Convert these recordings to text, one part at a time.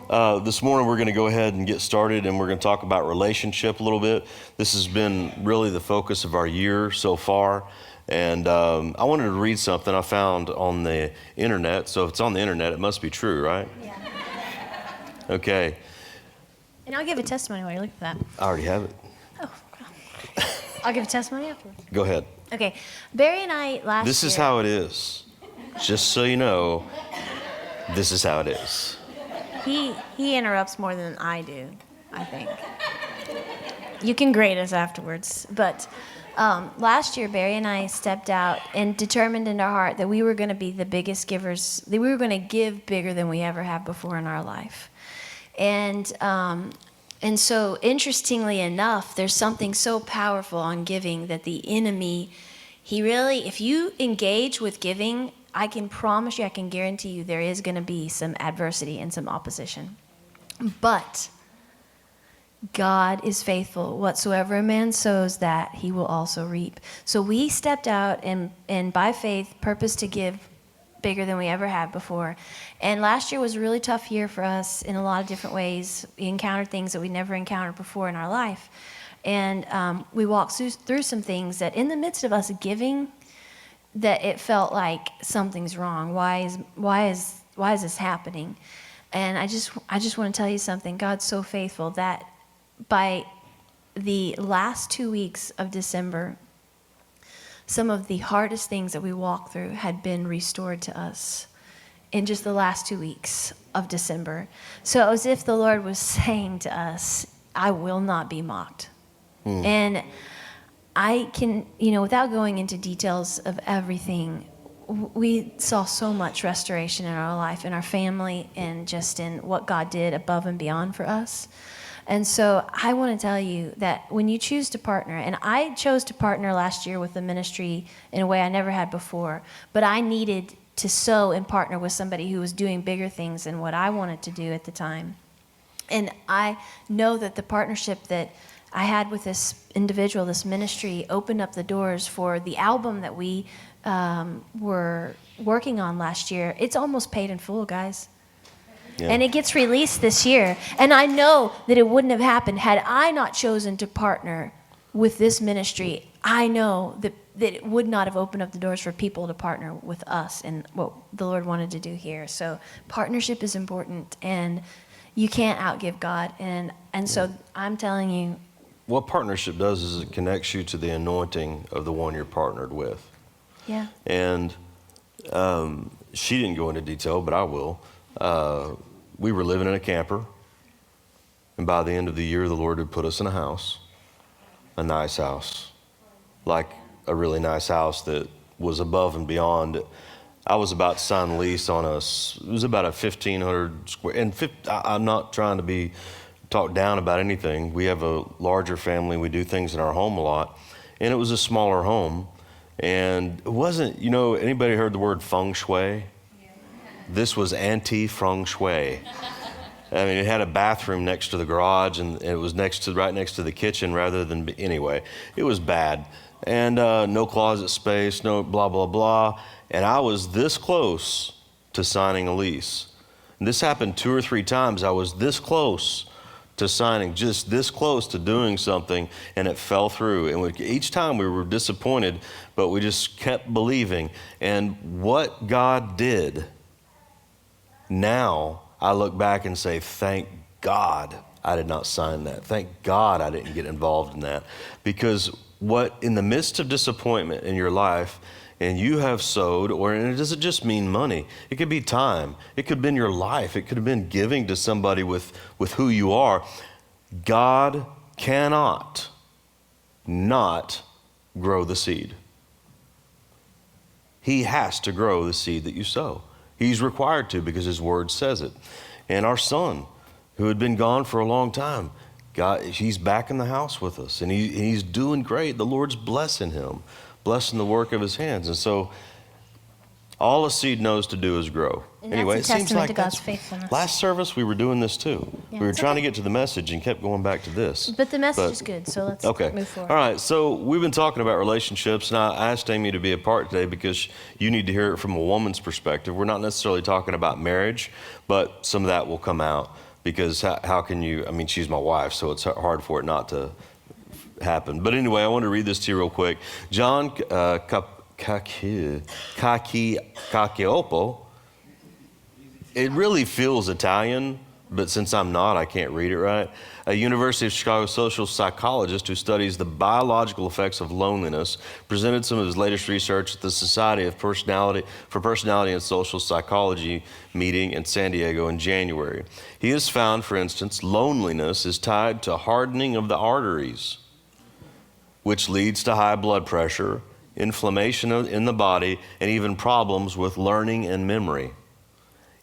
This morning we're going to go ahead and get started, and we're going to talk about relationship a little bit. This has been really the focus of our year so far. And I wanted to read something I found on the internet. So if it's on the internet, it must be true, right? Yeah. Okay. And I'll give a testimony while you look at that. I already have it. Oh, I'll give a testimony afterwards. Go ahead. Okay. Barry and I last year... This is how it is. Just so you know, this is how it is. He interrupts more than I do, I think. You can grade us afterwards. But last year, Barry and I stepped out and determined in our heart that we were going to be the biggest givers, that we were going to give bigger than we ever have before in our life. And so, interestingly enough, there's something so powerful on giving that the enemy, he really, if you engage with giving, I can promise you, I can guarantee you there is going to be some adversity and some opposition. But God is faithful. Whatsoever a man sows, that he will also reap. So we stepped out and by faith purposed to give bigger than we ever had before. And last year was a really tough year for us in a lot of different ways. We encountered things that we never encountered before in our life. And we walked through some things that in the midst of us giving, that it felt like something's wrong. Why is this happening? And I just want to tell you something. God's so faithful that by the last 2 weeks of December, some of the hardest things that we walked through had been restored to us in just the last 2 weeks of December. So as if the Lord was saying to us, I will not be mocked. And I can, without going into details of everything, we saw so much restoration in our life, in our family, and just in what God did above and beyond for us. And so I want to tell you that when you choose to partner, and I chose to partner last year with the ministry in a way I never had before, but I needed to sow and partner with somebody who was doing bigger things than what I wanted to do at the time. And I know that the partnership that I had with this individual, this ministry, opened up the doors for the album that we were working on last year. It's almost paid in full, guys. Yeah. And it gets released this year. And I know that it wouldn't have happened had I not chosen to partner with this ministry. I know that it would not have opened up the doors for people to partner with us and what the Lord wanted to do here. So partnership is important, and you can't outgive God. And so I'm telling you, what partnership does is it connects you to the anointing of the one you're partnered with. Yeah. And she didn't go into detail, but I will. We were living in a camper, and by the end of the year, the Lord had put us in a house, a nice house, like a really nice house that was above and beyond. I was about to sign a lease on it was about a 1,500 square, and I'm not trying to talk down about anything. We have a larger family. We do things in our home a lot. And it was a smaller home. And it wasn't, anybody heard the word feng shui? Yeah. This was anti-feng shui. I mean, it had a bathroom next to the garage, and it was right next to the kitchen rather than, anyway, it was bad. And no closet space, no blah, blah, blah. And I was this close to signing a lease. And this happened 2 or 3 times. I was this close to signing, just this close to doing something, and it fell through. And each time we were disappointed, but we just kept believing. And what God did, now I look back and say, thank God I did not sign that. Thank God I didn't get involved in that. Because in the midst of disappointment in your life, and you have sowed, and it doesn't just mean money. It could be time. It could have been your life. It could have been giving to somebody with who you are. God cannot not grow the seed. He has to grow the seed that you sow. He's required to, because his word says it. And our son, who had been gone for a long time, he's back in the house with us, and he's doing great. The Lord's blessing him, blessing the work of his hands. And so all a seed knows to do is grow. And anyway, that's a testament to God's faithfulness. Last service, we were doing this too. Yeah, we were trying to get to the message and kept going back to this. But the message is good, so let's move forward. All right, so we've been talking about relationships, and I asked Amy to be a part today because you need to hear it from a woman's perspective. We're not necessarily talking about marriage, but some of that will come out. because how can you, I mean, she's my wife, so it's hard for it not to happen. But anyway, I want to read this to you real quick. John Cacioppo, it really feels Italian, but since I'm not, I can't read it right. A University of Chicago social psychologist who studies the biological effects of loneliness presented some of his latest research at the Society for Personality and Social Psychology meeting in San Diego in January. He has found, for instance, loneliness is tied to hardening of the arteries, which leads to high blood pressure, inflammation in the body, and even problems with learning and memory.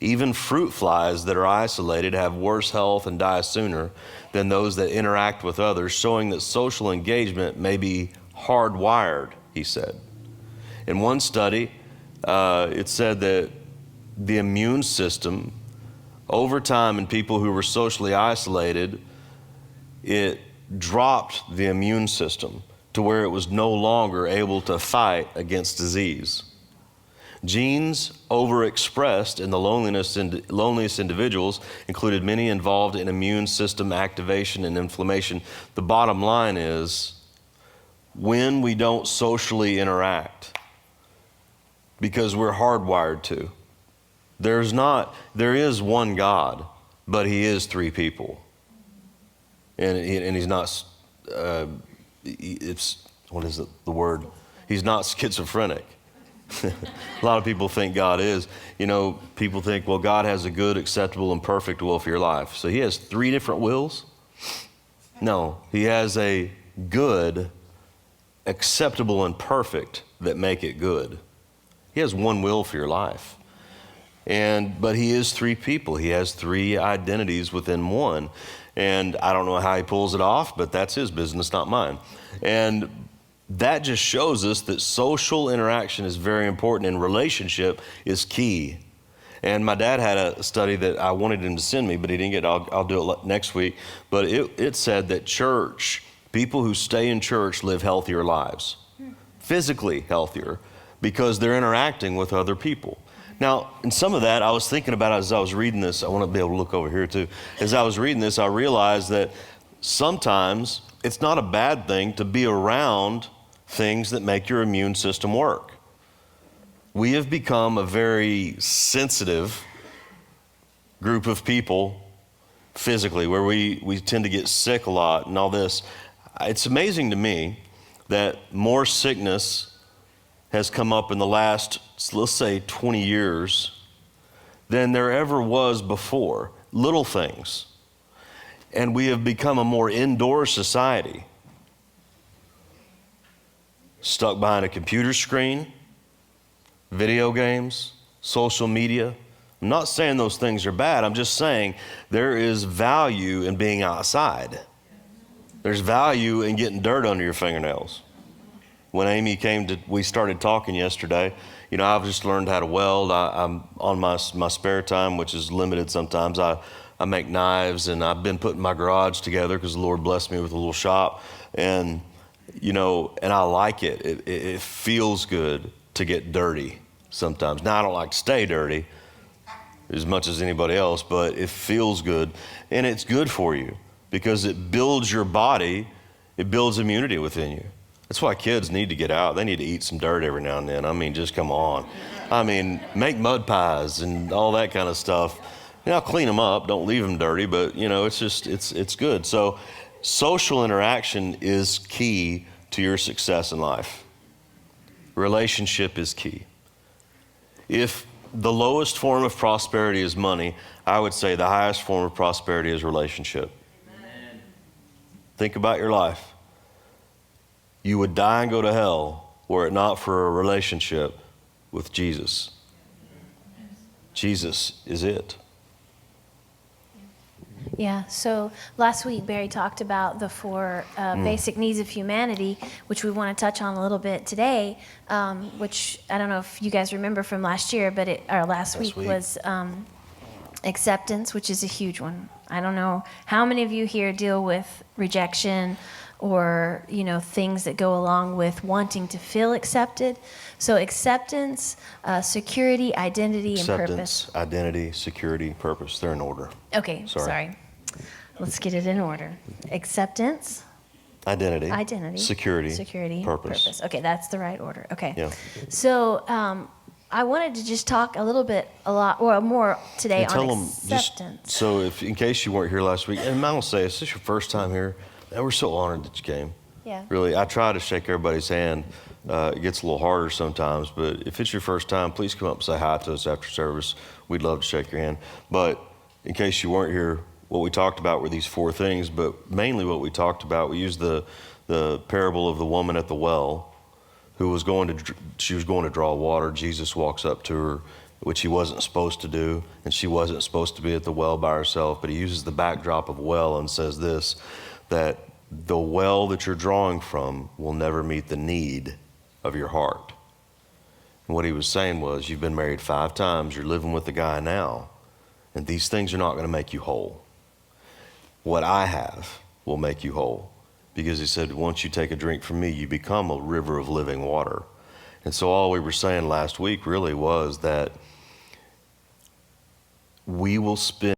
Even fruit flies that are isolated have worse health and die sooner than those that interact with others, showing that social engagement may be hardwired, he said. In one study, it said that the immune system, over time in people who were socially isolated, it dropped the immune system to where it was no longer able to fight against disease. Genes overexpressed in the loneliest individuals included many involved in immune system activation and inflammation. The bottom line is, when we don't socially interact, because we're hardwired to, there is one God, but he is three people. And he's not, what is it, the word? He's not schizophrenic. A lot of people think God is. You know, people think, well, God has a good, acceptable, and perfect will for your life. So he has three different wills? No, he has a good, acceptable, and perfect that make it good. He has one will for your life. But he is three people. He has three identities within one. And I don't know how he pulls it off, but that's his business, not mine. And that just shows us that social interaction is very important and relationship is key. And my dad had a study that I wanted him to send me, but he didn't get it. I'll do it next week. But it said that people who stay in church live healthier lives, physically healthier, because they're interacting with other people. Now, in some of that, I was thinking about as I was reading this. I want to be able to look over here too. As I was reading this, I realized that sometimes it's not a bad thing to be around things that make your immune system work. We have become a very sensitive group of people physically, where we tend to get sick a lot and all this. It's amazing to me that more sickness has come up in the last, let's say, 20 years than there ever was before. Little things. And we have become a more indoor society. Stuck behind a computer screen, video games, social media. I'm not saying those things are bad. I'm just saying there is value in being outside. There's value in getting dirt under your fingernails. When Amy we started talking yesterday, you know, I've just learned how to weld. I'm on my spare time, which is limited sometimes. I make knives, and I've been putting my garage together because the Lord blessed me with a little shop. And you know, and I like it. It feels good to get dirty sometimes. Now, I don't like to stay dirty as much as anybody else, but it feels good. And it's good for you because it builds your body. It builds immunity within you. That's why kids need to get out. They need to eat some dirt every now and then. I mean, just come on. I mean, make mud pies and all that kind of stuff. You know, clean them up. Don't leave them dirty, but, you know, it's good. So social interaction is key to your success in life. Relationship is key. If the lowest form of prosperity is money, I would say the highest form of prosperity is relationship. Amen. Think about your life. You would die and go to hell were it not for a relationship with Jesus. Jesus is it. Yeah, so last week Barry talked about the four basic needs of humanity, which we want to touch on a little bit today, which I don't know if you guys remember from last year, but last week was acceptance, which is a huge one. I don't know how many of you here deal with rejection, or things that go along with wanting to feel accepted. So acceptance, security, identity, and purpose. Acceptance, identity, security, purpose. They're in order. Okay, sorry. Let's get it in order. Acceptance, Identity, security, purpose. Okay, that's the right order. Okay. Yeah. So I wanted to just talk a lot more today Tell on them acceptance. so if in case you weren't here last week, and I will say, is this your first time here? We're so honored that you came. Yeah. Really, I try to shake everybody's hand. It gets a little harder sometimes, but if it's your first time, please come up and say hi to us after service. We'd love to shake your hand. But in case you weren't here, what we talked about were these 4 things, but mainly what we talked about, we used the parable of the woman at the well who was going to draw water. Jesus walks up to her, which he wasn't supposed to do, and she wasn't supposed to be at the well by herself, but he uses the backdrop of a well and says this, that the well that you're drawing from will never meet the need of your heart. And what he was saying was, you've been married 5 times, you're living with a guy now, and these things are not going to make you whole. What I have will make you whole. Because he said, once you take a drink from me, you become a river of living water. And so all we were saying last week really was that we will spend,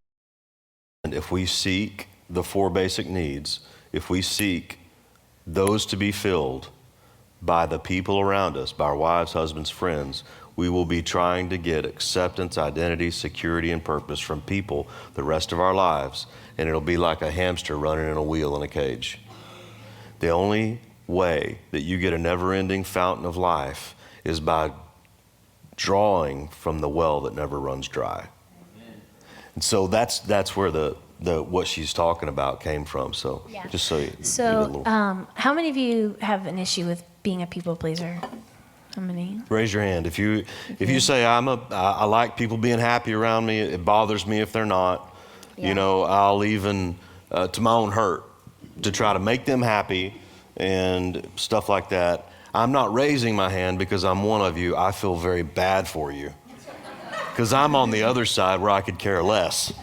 if we seek the 4 basic needs, if we seek those to be filled by the people around us, by our wives, husbands, friends, we will be trying to get acceptance, identity, security, and purpose from people the rest of our lives. And it'll be like a hamster running in a wheel in a cage. The only way that you get a never-ending fountain of life is by drawing from the well that never runs dry. Amen. And so that's where the what she's talking about came from. So yeah. Just so you how many of you have an issue with being a people pleaser? How many? Raise your hand. If you say I like people being happy around me, it bothers me if they're not. Yeah. I'll even to my own hurt to try to make them happy and stuff like that. I'm not raising my hand because I'm one of you. I feel very bad for you because I'm on the other side where I could care less.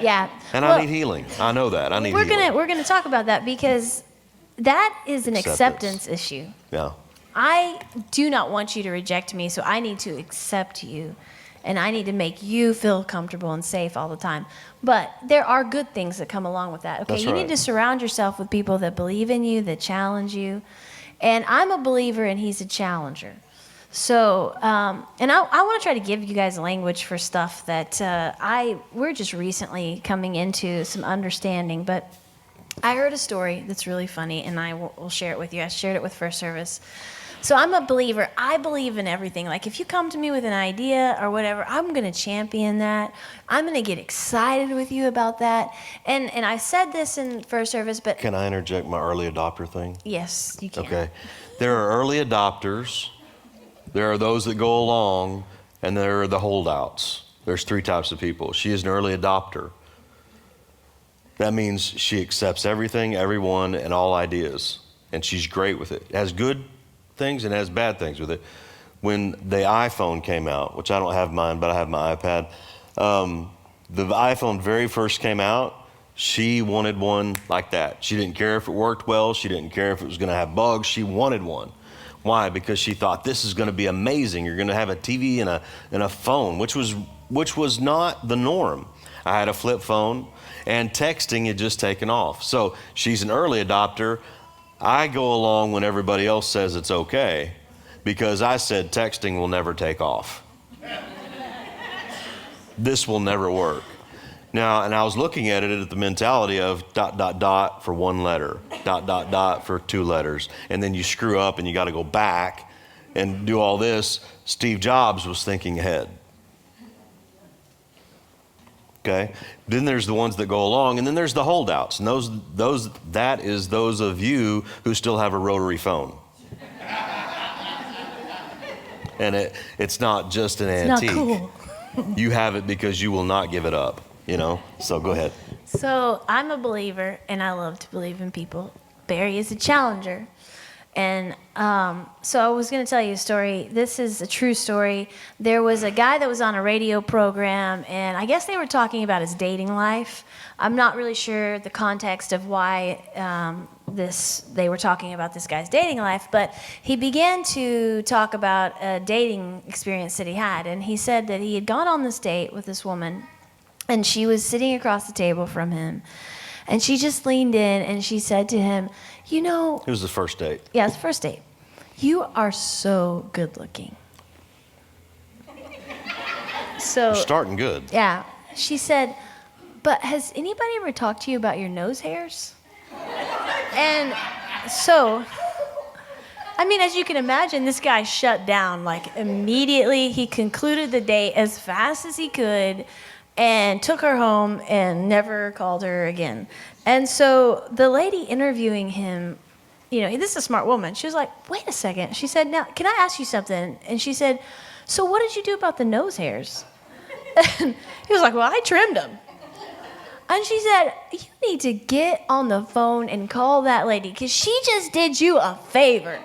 Yeah. And I need healing. I know that. I need healing. We're gonna talk about that because that is an acceptance issue. Yeah. I do not want you to reject me, so I need to accept you. And I need to make you feel comfortable and safe all the time. But there are good things that come along with that. Okay, That's you right. need to surround yourself with people that believe in you, that challenge you. And I'm a believer and he's a challenger. So, and I want to try to give you guys language for stuff that we're just recently coming into some understanding. But I heard a story that's really funny, and I will share it with you. I shared it with First Service. So I'm a believer. I believe in everything. Like if you come to me with an idea or whatever, I'm going to champion that. I'm going to get excited with you about that. And I said this in First Service, but... Can I interject my early adopter thing? Yes, you can. Okay. There are early adopters. There are those that go along, and there are the holdouts. There's 3 types of people. She is an early adopter. That means she accepts everything, everyone, and all ideas. And she's great with it. It has good things and has bad things with it. When the iPhone came out, which I don't have mine, but I have my iPad. The iPhone very first came out, she wanted one like that. She didn't care if it worked well. She didn't care if it was going to have bugs. She wanted one. Why? Because she thought this is going to be amazing. You're going to have a TV and a phone, which was not the norm. I had a flip phone, and texting had just taken off. So she's an early adopter. I go along when everybody else says it's okay because I said texting will never take off. This will never work. Now, and I was looking at it at the mentality of ... for 1 letter, ... for 2 letters. And then you screw up and you got to go back and do all this. Steve Jobs was thinking ahead. Okay. Then there's the ones that go along, and then there's the holdouts, and that is those of you who still have a rotary phone. And it's not just an antique. Not cool. You have it because you will not give it up, So go ahead. So I'm a believer, and I love to believe in people. Barry is a challenger. And so I was going to tell you a story. This is a true story. There was a guy that was on a radio program, and I guess they were talking about his dating life. I'm not really sure the context of why they were talking about this guy's dating life, but he began to talk about a dating experience that he had. And he said that he had gone on this date with this woman, and she was sitting across the table from him. And she just leaned in and she said to him, you know... It was the first date. Yeah, it's the first date. You are so good looking. So... You're starting good. Yeah. She said, but has anybody ever talked to you about your nose hairs? And so, I mean, as you can imagine, this guy shut down. Like, immediately, he concluded the date as fast as he could and took her home and never called her again. And so the lady interviewing him, you know, this is a smart woman. She was like, wait a second. She said, now, can I ask you something? And she said, so what did you do about the nose hairs? And he was like, well, I trimmed them. And she said, you need to get on the phone and call that lady because she just did you a favor.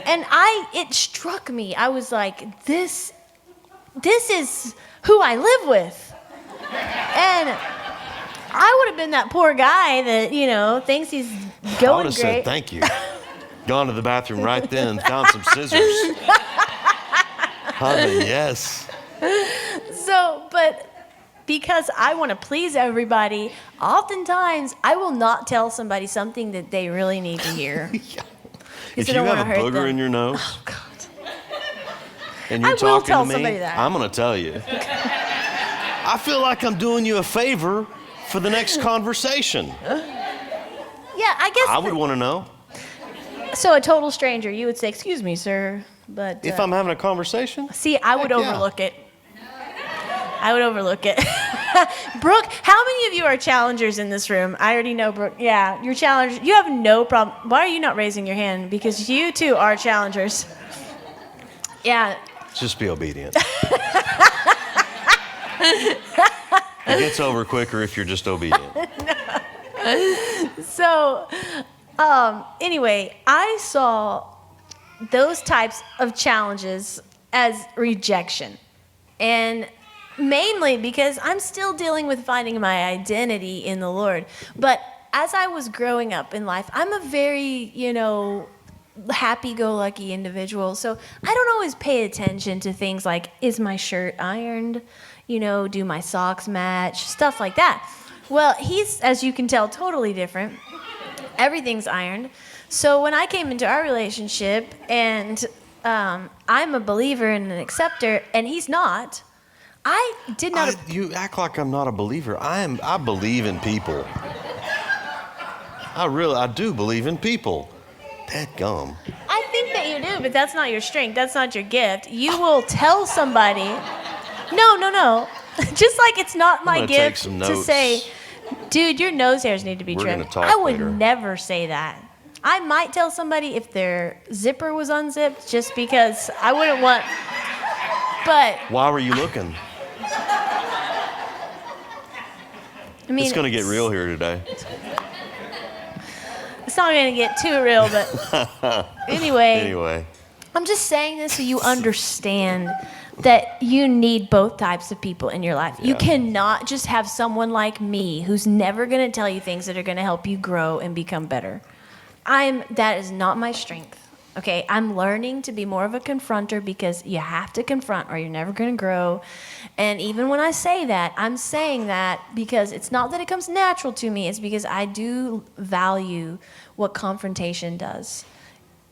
And it struck me. I was like, this is who I live with. And I would have been that poor guy that, you know, thinks he's going great. I would have said thank you. Gone to the bathroom right then, found some scissors. Honey, yes. So, but because I want to please everybody, oftentimes I will not tell somebody something that they really need to hear. Yeah. If you have a booger in your nose, oh, God. and you're I will talking tell to me, somebody that. I'm going to tell you. I feel like I'm doing you a favor for the next conversation. Yeah, I guess. I would want to know. So a total stranger, you would say, excuse me, sir, but... If I'm having a conversation? See, I would yeah. overlook it. I would overlook it. Brooke, how many of you are challengers in this room? I already know, Brooke. Yeah, you're challengers. You have no problem. Why are you not raising your hand? Because you, too, are challengers. Yeah. Just be obedient. It gets over quicker if you're just obedient. So, anyway, I saw those types of challenges as rejection. And mainly because I'm still dealing with finding my identity in the Lord. But as I was growing up in life, I'm a very, happy-go-lucky individual. So I don't always pay attention to things like, is my shirt ironed? Do my socks match? Stuff like that. Well, he's, as you can tell, totally different. Everything's ironed. So when I came into our relationship, and I'm a believer and an acceptor, and he's not, I did not... You act like I'm not a believer. I believe in people. I do believe in people. Dadgum. I think that you do, but that's not your strength. That's not your gift. You will tell somebody... No. Just like it's not my gift to say, dude, your nose hairs need to be trimmed. I would never say that. I might tell somebody if their zipper was unzipped just because I wouldn't want... But... Why were you looking? It's going to get real here today. It's not going to get too real, but anyway. I'm just saying this so you understand that you need both types of people in your life. Yeah. You cannot just have someone like me who's never going to tell you things that are going to help you grow and become better. That is not my strength. Okay, I'm learning to be more of a confronter because you have to confront or you're never going to grow. And even when I say that, I'm saying that because it's not that it comes natural to me. It's because I do value what confrontation does.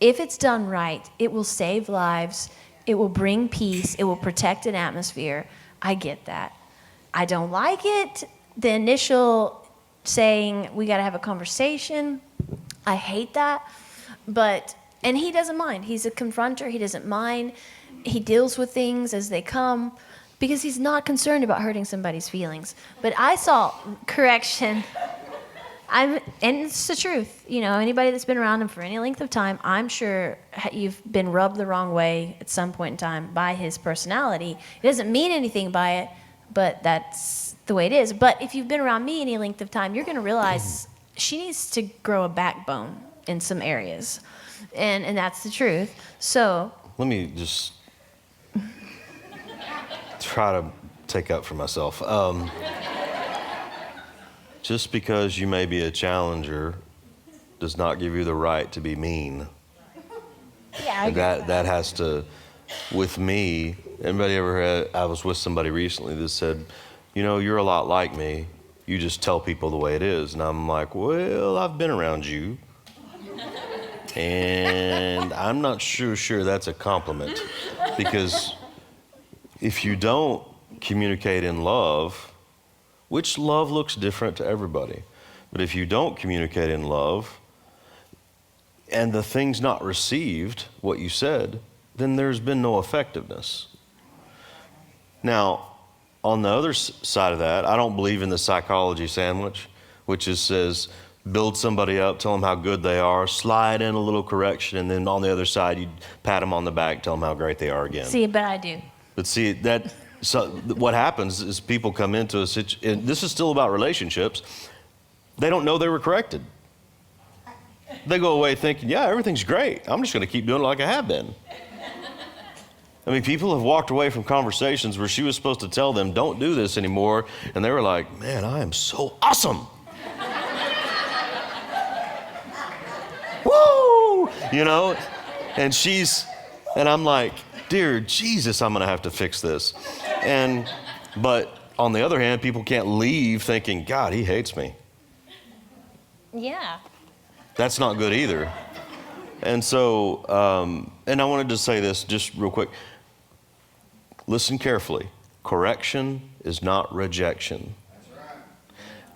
If it's done right, it will save lives. It will bring peace. It will protect an atmosphere. I get that. I don't like it. The initial saying, we got to have a conversation, I hate that. And he doesn't mind. He's a confronter. He doesn't mind. He deals with things as they come because he's not concerned about hurting somebody's feelings. But I saw correction. And it's the truth. Anybody that's been around him for any length of time, I'm sure you've been rubbed the wrong way at some point in time by his personality. It doesn't mean anything by it, but that's the way it is. But if you've been around me any length of time, you're going to realize she needs to grow a backbone in some areas. And that's the truth. So let me just try to take up for myself. Just because you may be a challenger does not give you the right to be mean. Yeah, And that has to, with me, anybody ever had, I was with somebody recently that said, you know, you're a lot like me. You just tell people the way it is. And I'm like, well, I've been around you. And I'm not sure that's a compliment. Because if you don't communicate in love, which love looks different to everybody, but if you don't communicate in love, and the thing's not received, what you said, then there's been no effectiveness. Now, on the other side of that, I don't believe in the psychology sandwich, which says build somebody up, tell them how good they are, slide in a little correction, and then on the other side, you pat them on the back, tell them how great they are again. See, but I do. But see, so what happens is people come into a situation, and this is still about relationships, they don't know they were corrected. They go away thinking, yeah, everything's great. I'm just going to keep doing it like I have been. I mean, people have walked away from conversations where she was supposed to tell them, don't do this anymore. And they were like, man, I am so awesome. Woo! You know? And I'm like, dear Jesus, I'm going to have to fix this. But on the other hand, people can't leave thinking, God, he hates me. Yeah. That's not good either. And so, and I wanted to say this just real quick. Listen carefully. Correction is not rejection.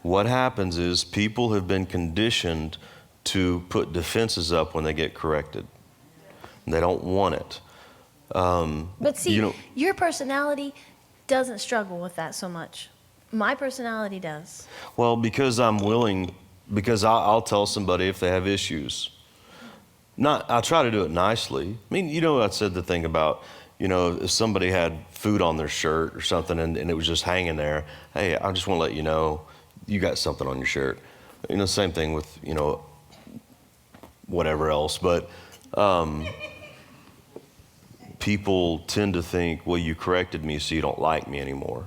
What happens is people have been conditioned to put defenses up when they get corrected. They don't want it. But see, your personality doesn't struggle with that so much. My personality does. Well, because I'm willing, because I'll tell somebody if they have issues. I try to do it nicely. I mean, I said the thing about, if somebody had food on their shirt or something and it was just hanging there, hey, I just want to let you know you got something on your shirt. Same thing with, whatever else. But people tend to think, well, you corrected me so you don't like me anymore.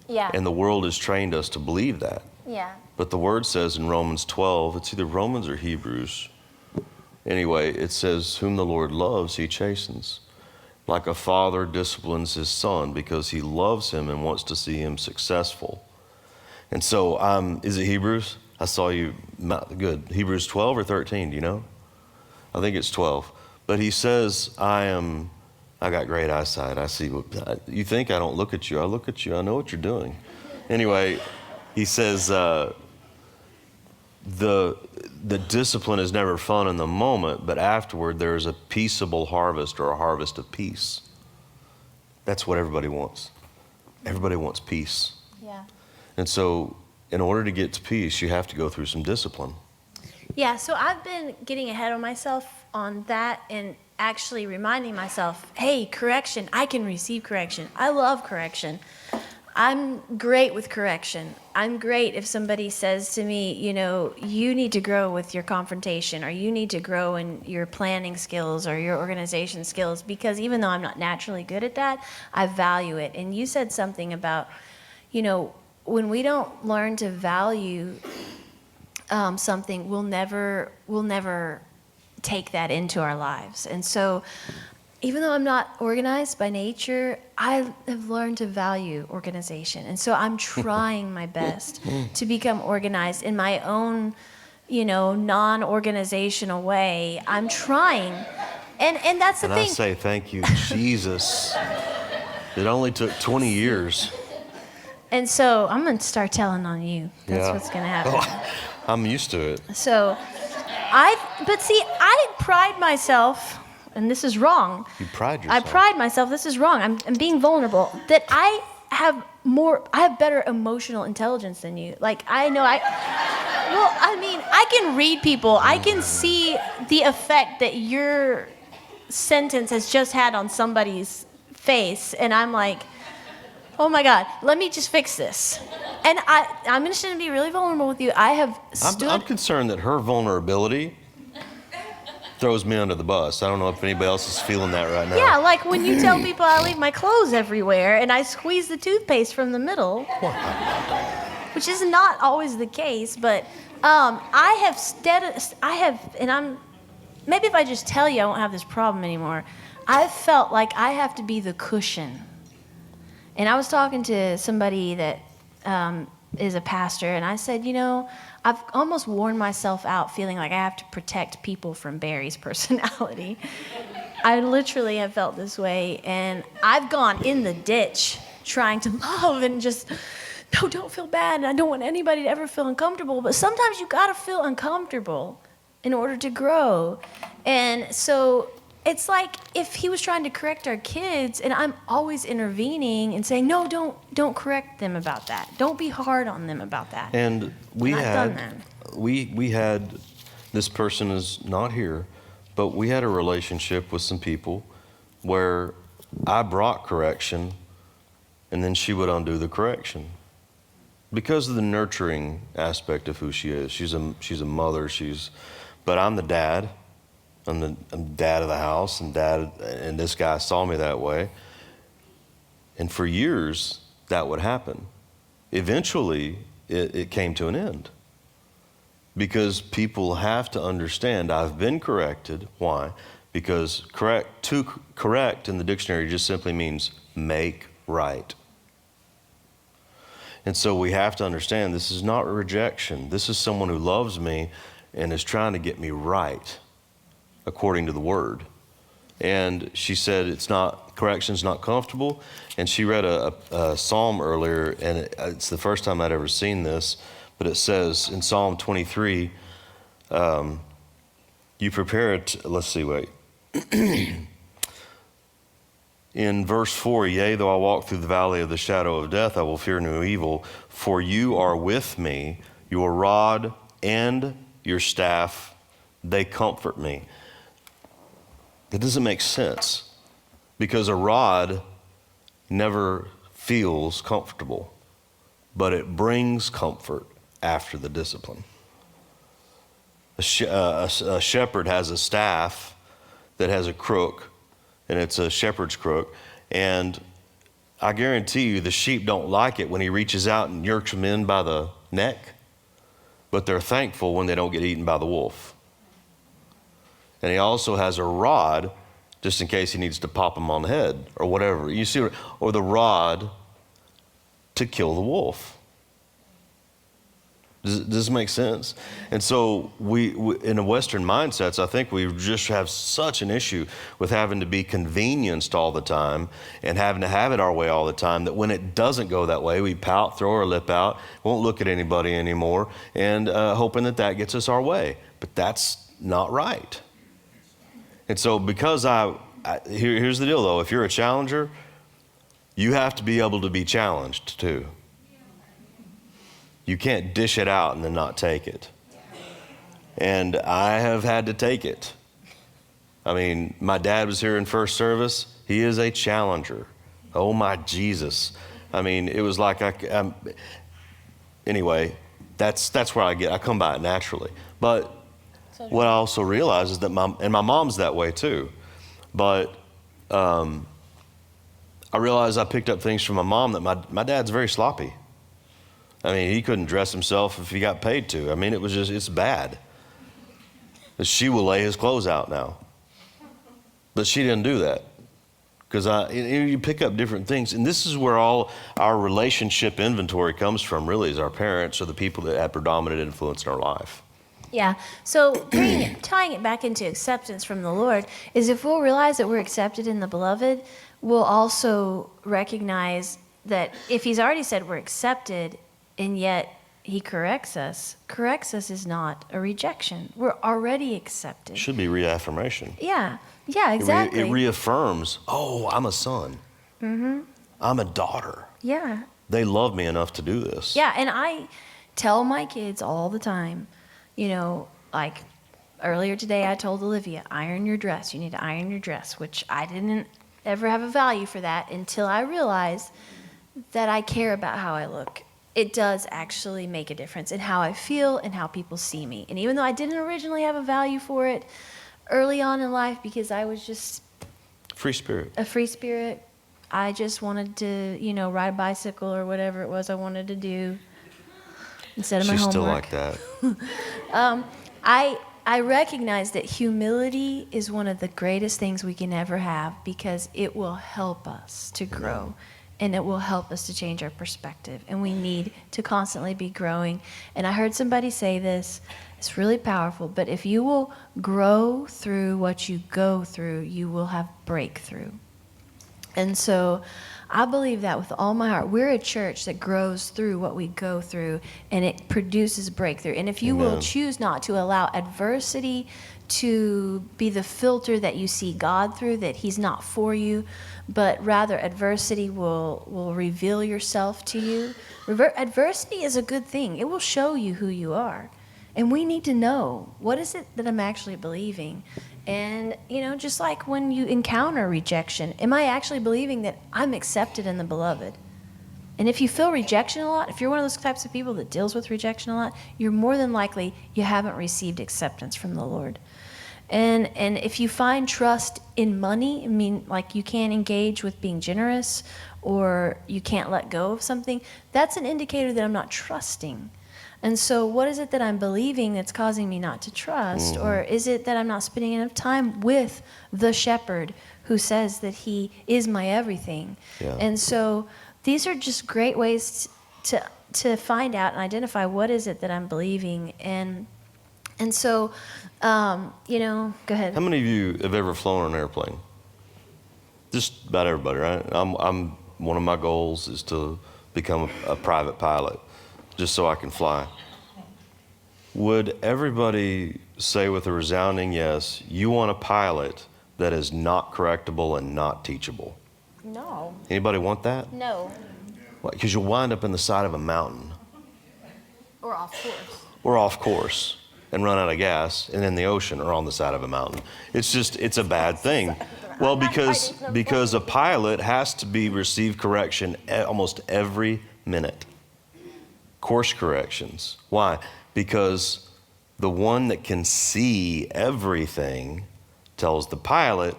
Yeah. And the world has trained us to believe that. Yeah. But the word says in Romans 12, it's either Romans or Hebrews. Anyway, it says, whom the Lord loves, he chastens. Like a father disciplines his son because he loves him and wants to see him successful. And so, is it Hebrews? I saw you, good. Hebrews 12 or 13, do you know? I think it's 12. But he says, I got great eyesight. I see you think I don't look at you. I look at you. I know what you're doing. Anyway, he says, the discipline is never fun in the moment, but afterward there is a peaceable harvest or a harvest of peace. That's what everybody wants. Everybody wants peace. Yeah. And so in order to get to peace, you have to go through some discipline. Yeah, so I've been getting ahead of myself on that and actually reminding myself, hey, correction, I can receive correction. I love correction. I'm great with correction. I'm great if somebody says to me, you need to grow with your confrontation, or you need to grow in your planning skills or your organization skills, because even though I'm not naturally good at that, I value it. And you said something about, when we don't learn to value something, we'll never take that into our lives. And so even though I'm not organized by nature, I have learned to value organization. And so I'm trying my best to become organized in my own, non-organizational way. I'm trying. And that's the thing. And I say thank you, Jesus. It only took 20 years. And so I'm going to start telling on you. That's what's going to happen. Oh, I'm used to it. So but see, I pride myself, and this is wrong. You pride yourself. I pride myself, this is wrong. I'm being vulnerable, that I have better emotional intelligence than you. I can read people. I can see the effect that your sentence has just had on somebody's face, and I'm like, oh my God, let me just fix this. And I'm just going to be really vulnerable with you. I have stood... I'm concerned that her vulnerability throws me under the bus. I don't know if anybody else is feeling that right now. Yeah, like when you tell people I leave my clothes everywhere and I squeeze the toothpaste from the middle. which is not always the case. But maybe if I just tell you, I won't have this problem anymore. I've felt like I have to be the cushion. And I was talking to somebody that is a pastor, and I said, I've almost worn myself out feeling like I have to protect people from Barry's personality. I literally have felt this way, and I've gone in the ditch trying to love and just, no, don't feel bad, and I don't want anybody to ever feel uncomfortable. But sometimes you gotta feel uncomfortable in order to grow. And so it's like if he was trying to correct our kids, and I'm always intervening and saying, no, don't correct them about that. Don't be hard on them about that. And we I've had, done that. we had, this person is not here, but we had a relationship with some people where I brought correction, and then she would undo the correction because of the nurturing aspect of who she is. She's a mother. But I'm the dad. I'm dad of the house, and this guy saw me that way. And for years, that would happen. Eventually, it came to an end. Because people have to understand, I've been corrected. Why? Because to correct in the dictionary just simply means make right. And so we have to understand this is not rejection. This is someone who loves me and is trying to get me right according to the word. And she said correction's not comfortable. And she read a psalm earlier, and it's the first time I'd ever seen this, but it says in Psalm 23, you prepare it, let's see, wait. In verse 4, yea, though I walk through the valley of the shadow of death, I will fear no evil, for you are with me, your rod and your staff, they comfort me. That doesn't make sense, because a rod never feels comfortable, but it brings comfort after the discipline. A shepherd has a staff that has a crook, and it's a shepherd's crook, and I guarantee you the sheep don't like it when he reaches out and yerks them in by the neck, but they're thankful when they don't get eaten by the wolf. And he also has a rod just in case he needs to pop them on the head or whatever. You see, or the rod to kill the wolf. Does this make sense? And so we in the Western mindsets, I think we just have such an issue with having to be convenienced all the time and having to have it our way all the time, that when it doesn't go that way, we pout, throw our lip out, won't look at anybody anymore, and hoping that gets us our way. But that's not right. And so because here's the deal though, if you're a challenger, you have to be able to be challenged too. You can't dish it out and then not take it. And I have had to take it. I mean, my dad was here in first service. He is a challenger. Oh my Jesus. I mean, it was like anyway, that's where I come by it naturally. But what I also realize is that my mom's that way too. But I realized I picked up things from my mom that my dad's very sloppy. I mean, he couldn't dress himself if he got paid to. I mean, it's bad. She will lay his clothes out now. But she didn't do that. Because you pick up different things. And this is where all our relationship inventory comes from, really, is our parents or the people that had predominant influence in our life. Yeah. So tying it back into acceptance from the Lord is if we'll realize that we're accepted in the beloved, we'll also recognize that if he's already said we're accepted and yet he corrects us is not a rejection. We're already accepted. It should be reaffirmation. Yeah. Yeah, exactly. It reaffirms, oh, I'm a son. Mm-hmm. I'm a daughter. Yeah. They love me enough to do this. Yeah, and I tell my kids all the time, like earlier today I told Olivia, iron your dress. You need to iron your dress, which I didn't ever have a value for that until I realized that I care about how I look. It does actually make a difference in how I feel and how people see me. And even though I didn't originally have a value for it early on in life because I was just a free spirit, I just wanted to, ride a bicycle or whatever it was I wanted to do. instead of my She's homework. still like that. I recognize that humility is one of the greatest things we can ever have because it will help us to grow and it will help us to change our perspective. And we need to constantly be growing. And I heard somebody say this, it's really powerful, but if you will grow through what you go through, you will have breakthrough. And so I believe that with all my heart. We're a church that grows through what we go through, and it produces breakthrough. And if you will choose not to allow adversity to be the filter that you see God through, that He's not for you, but rather adversity will reveal yourself to you. Adversity is a good thing. It will show you who you are. And we need to know, what is it that I'm actually believing? And, just like when you encounter rejection, am I actually believing that I'm accepted in the beloved? And if you feel rejection a lot, if you're one of those types of people that deals with rejection a lot, you're more than likely you haven't received acceptance from the Lord. And if you find trust in money, like you can't engage with being generous or you can't let go of something, that's an indicator that I'm not trusting. And so what is it that I'm believing that's causing me not to trust? Or is it that I'm not spending enough time with the shepherd who says that he is my everything? Yeah. And so these are just great ways to find out and identify what is it that I'm believing. And so, go ahead. How many of you have ever flown on an airplane? Just about everybody, right? I'm one of my goals is to become a private pilot, just so I can fly. Would everybody say with a resounding yes, you want a pilot that is not correctable and not teachable? No. Anybody want that? No. Because you'll wind up in the side of a mountain. Or off course. Or off course and run out of gas and in the ocean or on the side of a mountain. It's a bad thing. Well, because a pilot has to receive correction almost every minute. Course corrections. Why? Because the one that can see everything tells the pilot,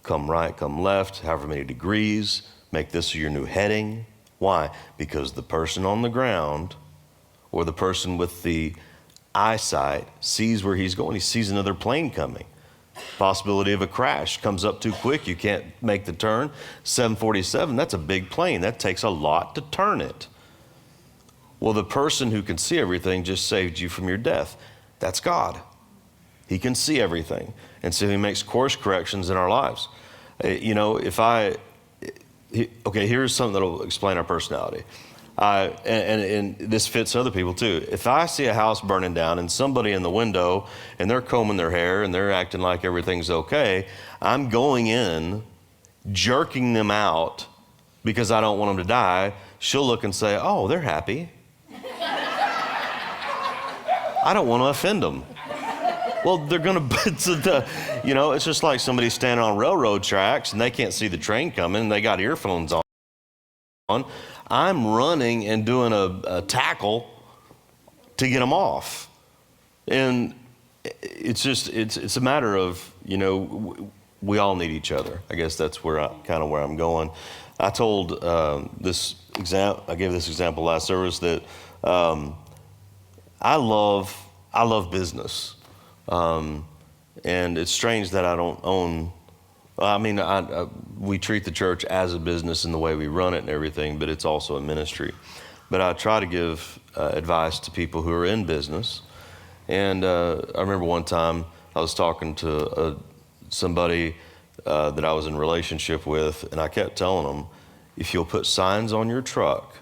come right, come left, however many degrees, make this your new heading. Why? Because the person on the ground or the person with the eyesight sees where he's going. He sees another plane coming. Possibility of a crash comes up too quick. You can't make the turn. 747, that's a big plane. That takes a lot to turn it. Well, the person who can see everything just saved you from your death. That's God. He can see everything. And so he makes course corrections in our lives. Here's something that'll explain our personality. And this fits other people too. If I see a house burning down and somebody in the window and they're combing their hair and they're acting like everything's okay, I'm going in, jerking them out because I don't want them to die. She'll look and say, oh, they're happy. I don't want to offend them. Well, they're going to, it's just like somebody standing on railroad tracks and they can't see the train coming and they got earphones on. I'm running and doing a tackle to get them off. And it's a matter of, we all need each other. I guess that's where I'm going. I told I gave this example last service that I love business. And it's strange that I don't own. We treat the church as a business in the way we run it and everything, but it's also a ministry. But I try to give advice to people who are in business. And I remember one time I was talking to somebody that I was in a relationship with, and I kept telling them, if you'll put signs on your truck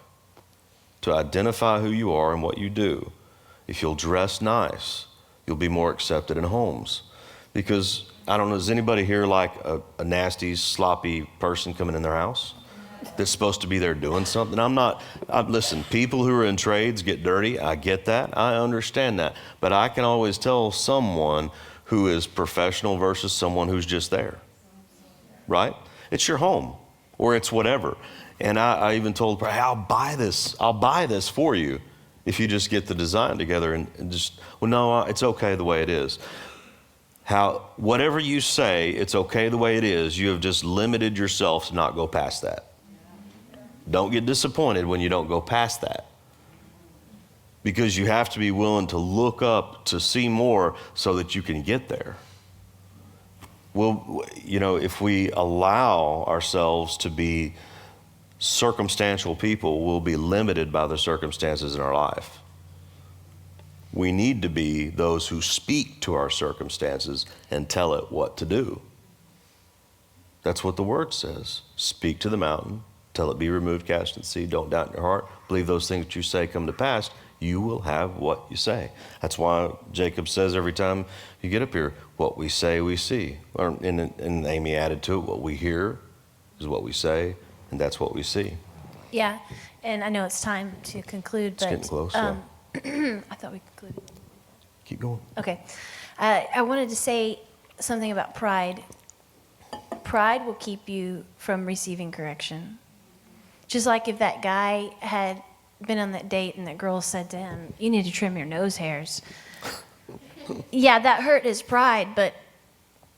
to identify who you are and what you do, if you'll dress nice, you'll be more accepted in homes. Because, I don't know, is anybody here like a nasty, sloppy person coming in their house that's supposed to be there doing something? Listen, people who are in trades get dirty. I get that. I understand that. But I can always tell someone who is professional versus someone who's just there. Right? It's your home or it's whatever. And I even told her, hey, I'll buy this for you if you just get the design together and just, well, no, it's okay the way it is. Whatever you say, it's okay the way it is, you have just limited yourself to not go past that. Don't get disappointed when you don't go past that. because you have to be willing to look up to see more so that you can get there. Well, if we allow ourselves to be circumstantial people, we'll be limited by the circumstances in our life. We need to be those who speak to our circumstances and tell it what to do. That's what the word says. Speak to the mountain, tell it be removed, cast in the sea, don't doubt in your heart, believe those things that you say come to pass, you will have what you say. That's why Jacob says every time you get up here, what we say, we see. And Amy added to it, what we hear is what we say, and that's what we see. Yeah, and I know it's time to conclude, It's but getting close, I thought we concluded. Keep going. Okay. I wanted to say something about pride. Pride will keep you from receiving correction. Just like if that guy had been on that date and that girl said to him, you need to trim your nose hairs. Yeah, that hurt his pride, but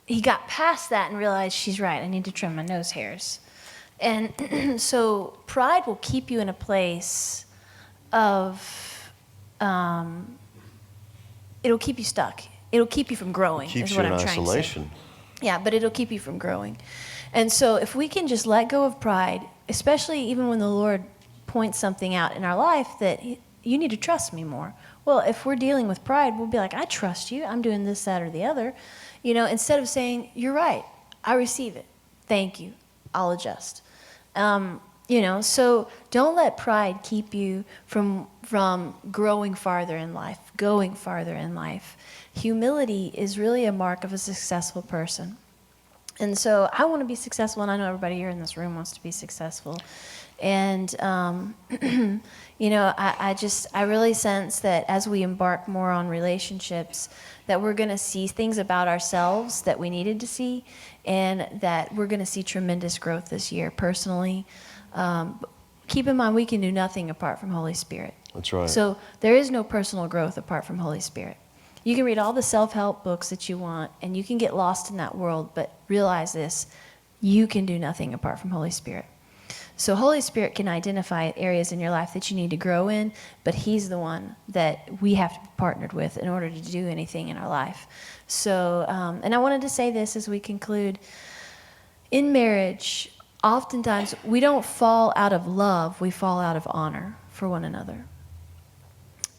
he got past that and realized, she's right, I need to trim my nose hairs. And so pride will keep you in a place of, it'll keep you stuck. It'll keep you from growing, Keeps is what you in I'm trying to say. isolation. Yeah, but it'll keep you from growing. And so if we can just let go of pride, especially even when the Lord points something out in our life that you need to trust me more. Well, if we're dealing with pride, we'll be like, I trust you. I'm doing this, that, or the other. Instead of saying, you're right. I receive it. Thank you. I'll adjust. So don't let pride keep you from growing farther in life, going farther in life. Humility is really a mark of a successful person. And so I want to be successful, and I know everybody here in this room wants to be successful. And, I really sense that as we embark more on relationships, that we're going to see things about ourselves that we needed to see, and that we're going to see tremendous growth this year personally. Keep in mind, we can do nothing apart from Holy Spirit. That's right. So there is no personal growth apart from Holy Spirit. You can read all the self-help books that you want, and you can get lost in that world, but realize this, you can do nothing apart from Holy Spirit. So Holy Spirit can identify areas in your life that you need to grow in, but He's the one that we have to be partnered with in order to do anything in our life. So, and I wanted to say this as we conclude. In marriage, oftentimes we don't fall out of love, we fall out of honor for one another.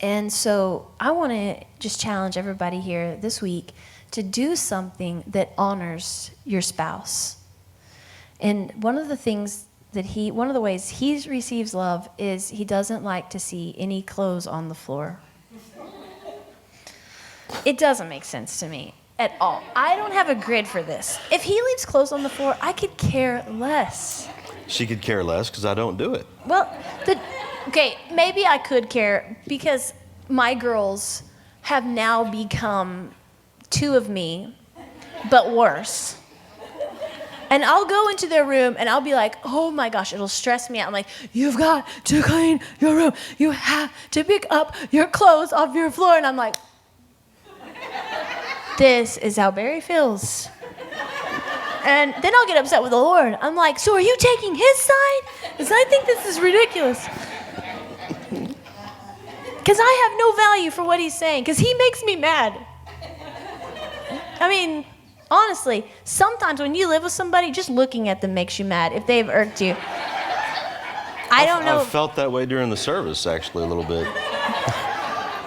And so I want to just challenge everybody here this week to do something that honors your spouse. And one of the ways he receives love is he doesn't like to see any clothes on the floor. It doesn't make sense to me at all. I don't have a grid for this. If he leaves clothes on the floor, I could care less. She could care less because I don't do it. Well, okay, maybe I could care because my girls have now become two of me, but worse. And I'll go into their room and I'll be like, oh my gosh, it'll stress me out. I'm like, you've got to clean your room. You have to pick up your clothes off your floor. And I'm like, this is how Barry feels. And then I'll get upset with the Lord. I'm like, so are you taking his side? Because I think this is ridiculous. Because I have no value for what he's saying. Because he makes me mad. I mean, honestly, sometimes when you live with somebody, just looking at them makes you mad if they've irked you. I don't know. I felt that way during the service, actually, a little bit.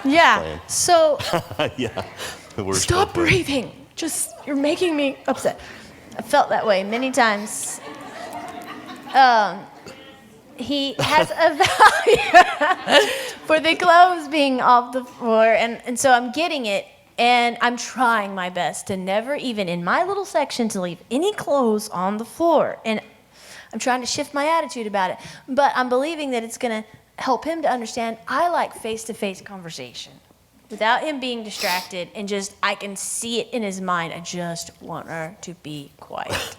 Yeah. So Yeah. stop breathing. You're making me upset. I felt that way many times. He has a value for the clothes being off the floor, and so I'm getting it, and I'm trying my best to never even in my little section to leave any clothes on the floor, and I'm trying to shift my attitude about it, but I'm believing that it's going to help him to understand I like face-to-face conversation without him being distracted, and just I can see it in his mind. I just want her to be quiet.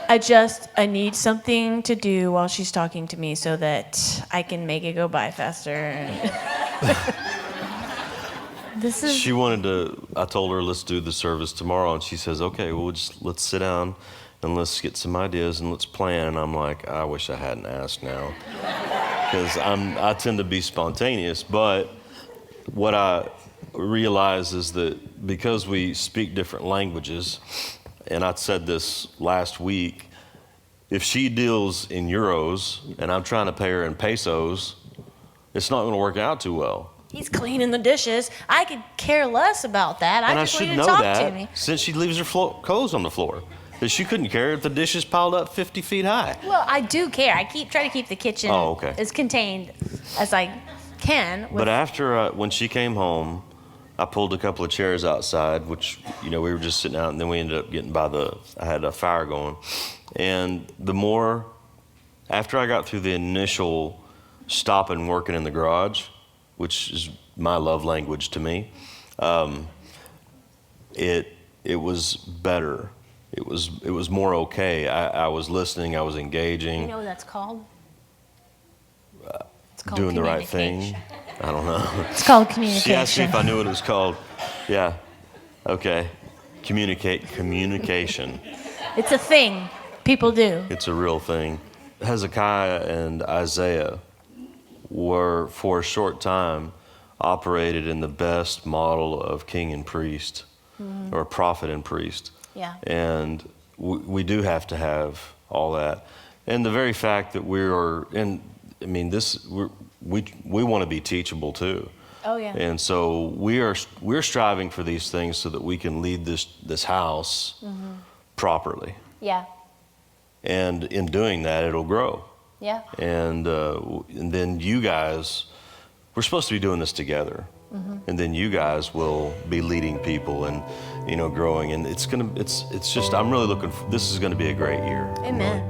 I need something to do while she's talking to me so that I can make it go by faster. She wanted to, I told her, let's do the service tomorrow. And she says, okay, well, let's sit down and let's get some ideas and let's plan. And I'm like, I wish I hadn't asked now. because I tend to be spontaneous. But what I realize is that because we speak different languages, and I said this last week, if she deals in euros and I'm trying to pay her in pesos, it's not going to work out too well. He's cleaning the dishes. I could care less about that. And I just want should you to know talk to me. that since she leaves her clothes on the floor. That she couldn't care if the dishes piled up 50 feet high. Well, I do care. I try to keep the kitchen as contained as I can. But after, when she came home, I pulled a couple of chairs outside, which, we were just sitting out, and then we ended up getting I had a fire going. And after I got through the initial stopping working in the garage, which is my love language to me, it was better. It was more okay. I was listening. I was engaging. You know what that's called? It's called doing the right thing. I don't know. It's called communication. She asked me if I knew what it was called. Yeah. Okay. Communication. It's a thing people do. It's a real thing. Hezekiah and Isaiah were, for a short time, operated in the best model of king and priest, or prophet and priest. Yeah. And we do have to have all that. And the very fact that we want to be teachable too. Oh yeah. And so we're striving for these things so that we can lead this house properly. Yeah. And in doing that, it'll grow. Yeah. And then you guys, we're supposed to be doing this together. And then you guys will be leading people and, growing. And I'm really this is going to be a great year. Amen.